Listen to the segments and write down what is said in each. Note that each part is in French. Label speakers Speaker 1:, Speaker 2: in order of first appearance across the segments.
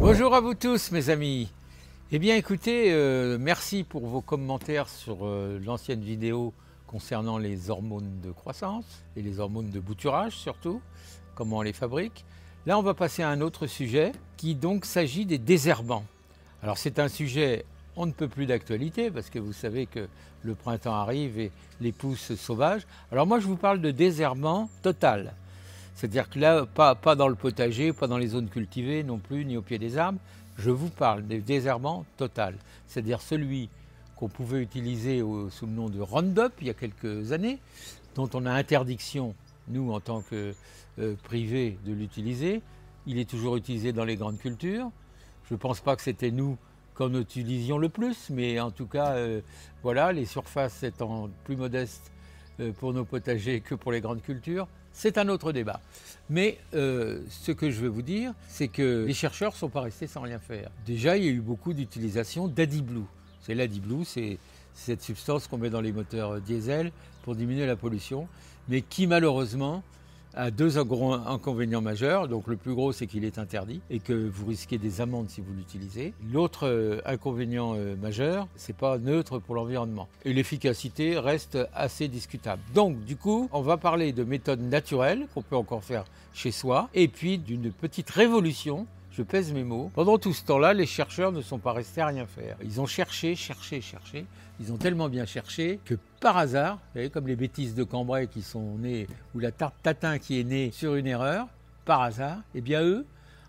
Speaker 1: Bonjour à vous tous mes amis. Eh bien écoutez, merci pour vos commentaires sur l'ancienne vidéo concernant les hormones de croissance et les hormones de bouturage surtout, comment on les fabrique. Là on va passer à un autre sujet qui donc s'agit des désherbants. Alors c'est un sujet on ne peut plus d'actualité parce que vous savez que le printemps arrive et les pousses sauvages. Alors moi je vous parle de désherbant total. C'est-à-dire que là, pas dans le potager, pas dans les zones cultivées non plus, ni au pied des arbres. Je vous parle des désherbants total. C'est-à-dire celui qu'on pouvait utiliser sous le nom de Roundup il y a quelques années, dont on a interdiction, nous en tant que privé, de l'utiliser. Il est toujours utilisé dans les grandes cultures. Je ne pense pas que c'était nous qu'en utilisions le plus, mais en tout cas, voilà, les surfaces étant plus modestes pour nos potagers que pour les grandes cultures, c'est un autre débat. Mais ce que je veux vous dire, c'est que les chercheurs ne sont pas restés sans rien faire. Déjà, il y a eu beaucoup d'utilisation d'AdBlue. C'est l'AdBlue, c'est cette substance qu'on met dans les moteurs diesel pour diminuer la pollution, mais qui malheureusement a deux inconvénients majeurs. Donc le plus gros, c'est qu'il est interdit et que vous risquez des amendes si vous l'utilisez. L'autre inconvénient majeur, c'est pas neutre pour l'environnement. Et l'efficacité reste assez discutable. Donc du coup, on va parler de méthodes naturelles qu'on peut encore faire chez soi et puis d'une petite révolution. Je pèse mes mots. Pendant tout ce temps-là, les chercheurs ne sont pas restés à rien faire. Ils ont cherché. Ils ont tellement bien cherché que par hasard, vous savez, comme les bêtises de Cambrai qui sont nées, ou la tarte tatin qui est née sur une erreur, par hasard, eh bien eux,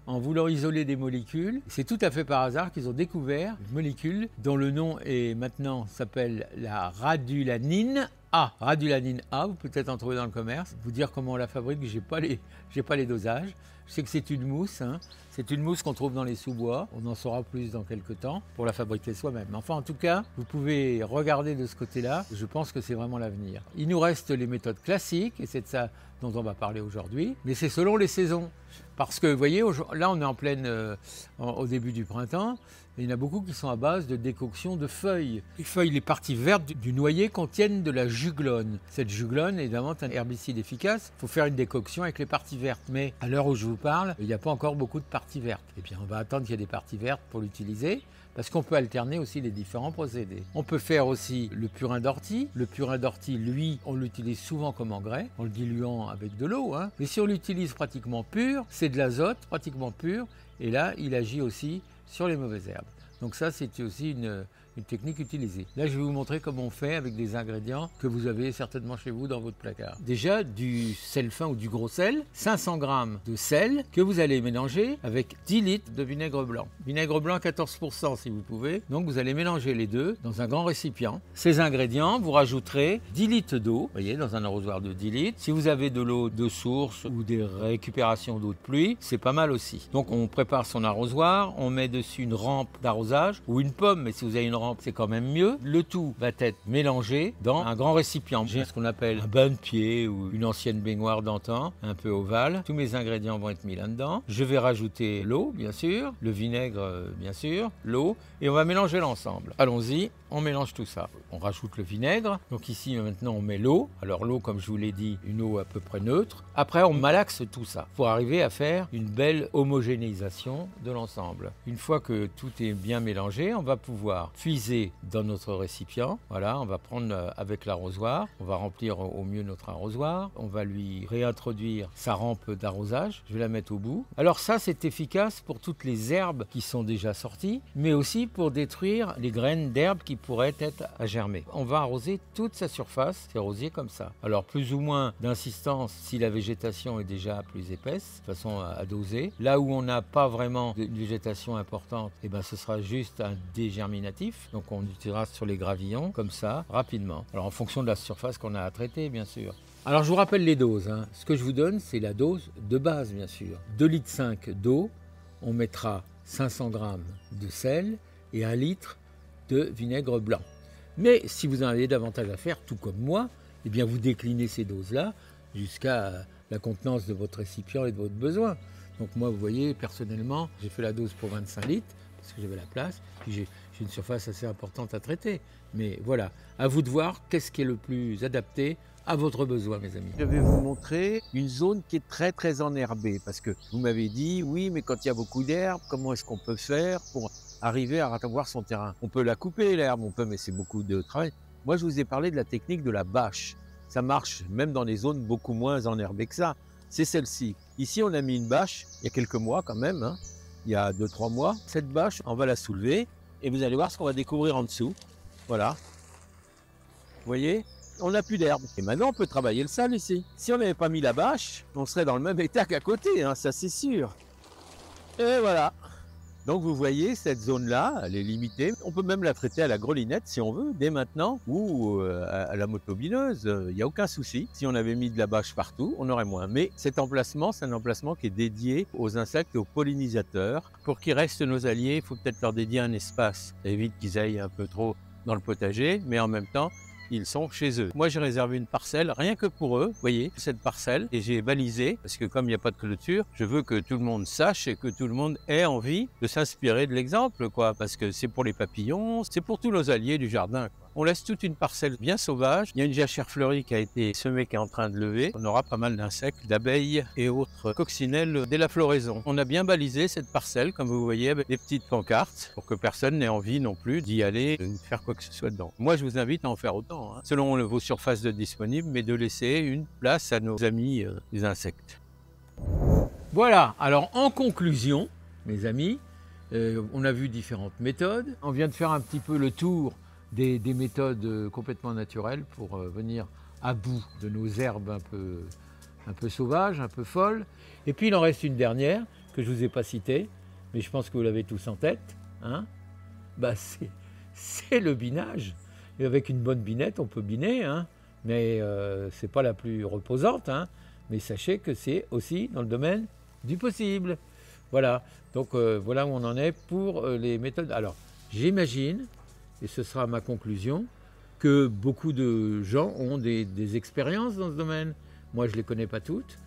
Speaker 1: en voulant isoler des molécules, c'est tout à fait par hasard qu'ils ont découvert une molécule dont le nom est maintenant s'appelle la radulanine A. Radulanine A, vous pouvez peut-être en trouver dans le commerce. Vous dire comment on la fabrique, j'ai pas les dosages. Je sais que c'est une mousse, hein. C'est une mousse qu'on trouve dans les sous-bois. On en saura plus dans quelques temps pour la fabriquer soi-même. Enfin, en tout cas, vous pouvez regarder de ce côté-là. Je pense que c'est vraiment l'avenir. Il nous reste les méthodes classiques, et c'est de ça dont on va parler aujourd'hui. Mais c'est selon les saisons. Parce que, vous voyez, là, on est en pleine, au début du printemps. Et il y en a beaucoup qui sont à base de décoction de feuilles. Les feuilles, les parties vertes du noyer contiennent de la juglone. Cette juglone est évidemment un herbicide efficace. Il faut faire une décoction avec les parties vertes. Mais à l'heure où je vous parle, il n'y a pas encore beaucoup de parties vertes. Et bien, on va attendre qu'il y ait des parties vertes pour l'utiliser. Parce qu'on peut alterner aussi les différents procédés. On peut faire aussi le purin d'ortie. Le purin d'ortie, lui, on l'utilise souvent comme engrais, en le diluant avec de l'eau. Hein. Mais si on l'utilise pratiquement pur, c'est de l'azote pratiquement pur. Et là, il agit aussi sur les mauvaises herbes. Donc ça, c'est aussi une technique utilisée. Là, je vais vous montrer comment on fait avec des ingrédients que vous avez certainement chez vous dans votre placard. Déjà, du sel fin ou du gros sel, 500 g de sel que vous allez mélanger avec 10 litres de vinaigre blanc. Vinaigre blanc 14% si vous pouvez. Donc vous allez mélanger les deux dans un grand récipient. Ces ingrédients, vous rajouterez 10 litres d'eau, vous voyez, dans un arrosoir de 10 litres. Si vous avez de l'eau de source ou des récupérations d'eau de pluie, c'est pas mal aussi. Donc on prépare son arrosoir, on met dessus une rampe d'arrosage ou une pomme, mais si vous avez une rampe, c'est quand même mieux. Le tout va être mélangé dans un grand récipient. J'ai ce qu'on appelle un bain de pied ou une ancienne baignoire d'antan, un peu ovale. Tous mes ingrédients vont être mis là-dedans. Je vais rajouter l'eau, bien sûr, le vinaigre, bien sûr, l'eau, et on va mélanger l'ensemble. Allons-y, on mélange tout ça. On rajoute le vinaigre. Donc ici, maintenant, on met l'eau. Alors l'eau, comme je vous l'ai dit, une eau à peu près neutre. Après, on malaxe tout ça pour arriver à faire une belle homogénéisation de l'ensemble. Une fois que tout est bien mélangé, on va pouvoir puiser dans notre récipient. Voilà, on va prendre avec l'arrosoir, on va remplir au mieux notre arrosoir, on va lui réintroduire sa rampe d'arrosage, je vais la mettre au bout. Alors ça, c'est efficace pour toutes les herbes qui sont déjà sorties, mais aussi pour détruire les graines d'herbes qui pourraient être à germer. On va arroser toute sa surface, c'est rosier comme ça. Alors plus ou moins d'insistance si la végétation est déjà plus épaisse, de façon à doser. Là où on n'a pas vraiment de végétation importante, eh ben, ce sera juste un dégerminatif. Donc on utilisera sur les gravillons, comme ça, rapidement. Alors en fonction de la surface qu'on a à traiter, bien sûr. Alors je vous rappelle les doses. Hein. Ce que je vous donne, c'est la dose de base, bien sûr. 2,5 litres d'eau, on mettra 500 g de sel et 1 litre de vinaigre blanc. Mais si vous en avez davantage à faire, tout comme moi, eh bien vous déclinez ces doses-là jusqu'à la contenance de votre récipient et de votre besoin. Donc moi, vous voyez, personnellement, j'ai fait la dose pour 25 litres, parce que j'avais la place, puis j'ai une surface assez importante à traiter. Mais voilà, à vous de voir qu'est-ce qui est le plus adapté à votre besoin, mes amis.
Speaker 2: Je vais vous montrer une zone qui est très enherbée parce que vous m'avez dit oui, mais quand il y a beaucoup d'herbe, comment est-ce qu'on peut faire pour arriver à avoir son terrain? On peut la couper l'herbe, on peut, mais c'est beaucoup de travail. Moi, je vous ai parlé de la technique de la bâche. Ça marche même dans des zones beaucoup moins enherbées que ça. C'est celle-ci. Ici, on a mis une bâche il y a quelques mois quand même, hein, il y a 2-3 mois. Cette bâche, on va la soulever et vous allez voir ce qu'on va découvrir en dessous. Voilà. Vous voyez? On n'a plus d'herbe. Et maintenant, on peut travailler le sol ici. Si on n'avait pas mis la bâche, on serait dans le même état qu'à côté, hein, ça c'est sûr. Et voilà. Donc vous voyez, cette zone-là, elle est limitée. On peut même la traiter à la grelinette si on veut, dès maintenant, ou à la motobineuse. Il n'y a aucun souci. Si on avait mis de la bâche partout, on aurait moins. Mais cet emplacement, c'est un emplacement qui est dédié aux insectes et aux pollinisateurs. Pour qu'ils restent nos alliés, il faut peut-être leur dédier un espace. Ça évite qu'ils aillent un peu trop dans le potager, mais en même temps, ils sont chez eux. Moi, j'ai réservé une parcelle rien que pour eux, vous voyez, cette parcelle, et j'ai balisé, parce que comme il n'y a pas de clôture, je veux que tout le monde sache et que tout le monde ait envie de s'inspirer de l'exemple, quoi, parce que c'est pour les papillons, c'est pour tous nos alliés du jardin, quoi. On laisse toute une parcelle bien sauvage. Il y a une jachère fleurie qui a été semée, qui est en train de lever. On aura pas mal d'insectes, d'abeilles et autres coccinelles dès la floraison. On a bien balisé cette parcelle, comme vous voyez, avec des petites pancartes, pour que personne n'ait envie non plus d'y aller, de faire quoi que ce soit dedans. Moi, je vous invite à en faire autant, hein, selon vos surfaces de disponibles, mais de laisser une place à nos amis les insectes.
Speaker 1: Voilà, alors en conclusion, mes amis, on a vu différentes méthodes. On vient de faire un petit peu le tour des méthodes complètement naturelles pour venir à bout de nos herbes un peu sauvages, un peu folles. Et puis il en reste une dernière que je ne vous ai pas citée, mais je pense que vous l'avez tous en tête, hein. Bah, c'est le binage. Et avec une bonne binette, on peut biner, hein, mais ce n'est pas la plus reposante, hein. Mais sachez que c'est aussi dans le domaine du possible. Voilà, donc voilà où on en est pour les méthodes. Alors, j'imagine, et ce sera ma conclusion, que beaucoup de gens ont des expériences dans ce domaine. Moi, je ne les connais pas toutes.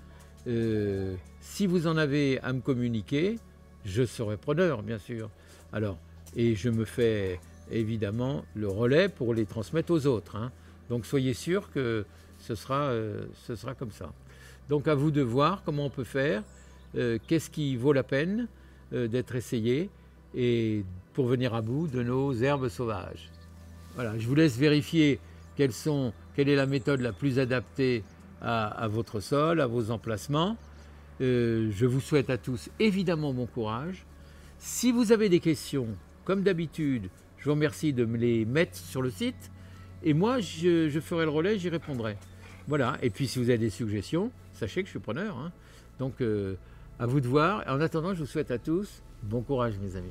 Speaker 1: Si vous en avez à me communiquer, je serai preneur, bien sûr. Alors, et je me fais évidemment le relais pour les transmettre aux autres, hein. Donc, soyez sûr que ce sera comme ça. Donc, à vous de voir comment on peut faire, qu'est-ce qui vaut la peine d'être essayé, et pour venir à bout de nos herbes sauvages. Voilà, je vous laisse vérifier quelle est la méthode la plus adaptée à votre sol, à vos emplacements. Je vous souhaite à tous évidemment bon courage. Si vous avez des questions, comme d'habitude, je vous remercie de me les mettre sur le site, et moi je ferai le relais, j'y répondrai. Voilà, et puis si vous avez des suggestions, sachez que je suis preneur, hein. Donc à vous de voir. En attendant, je vous souhaite à tous bon courage, mes amis.